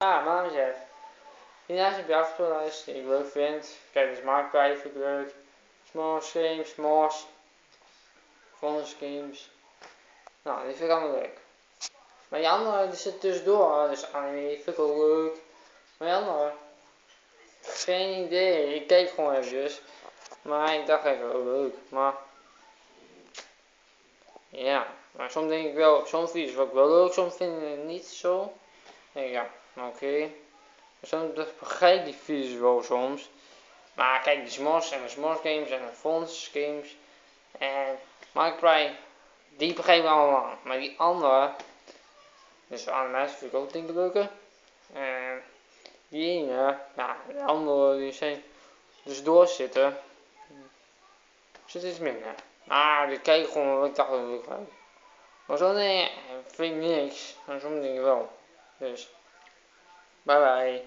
Ah, mijn naam is Jeff. Hiernaast heb je afgespeeld die ik leuk vind. Kijk, dus Marktplaats vind ik leuk. Small Games, Moss, Fonders Games. Nou, die vind ik allemaal leuk. Maar die andere, die zit tussendoor. Dus anime vind ik ook leuk. Maar die andere, geen idee. Ik keek gewoon eventjes. Maar ik dacht even, oh leuk. Maar, ja. Maar soms denk ik wel, soms video's ook wel leuk. Soms vind ik het niet zo. Dan denk ik, ja, oké. Soms begrijp ik die video's wel soms. Maar kijk, die Smosh en de Smosh Games en de Fonds Games en Minecraft, die begrijp ik allemaal. Maar die andere, dus de animatie vind ik ook denk ik leuker. En die ene, nou, de andere die zijn dus doorzitten, zit iets minder. Maar die kijk gewoon, ik dacht dat ik leuk. Maar zo nee, vind ik niks. Maar soms denk ik wel. Dus, bye bye.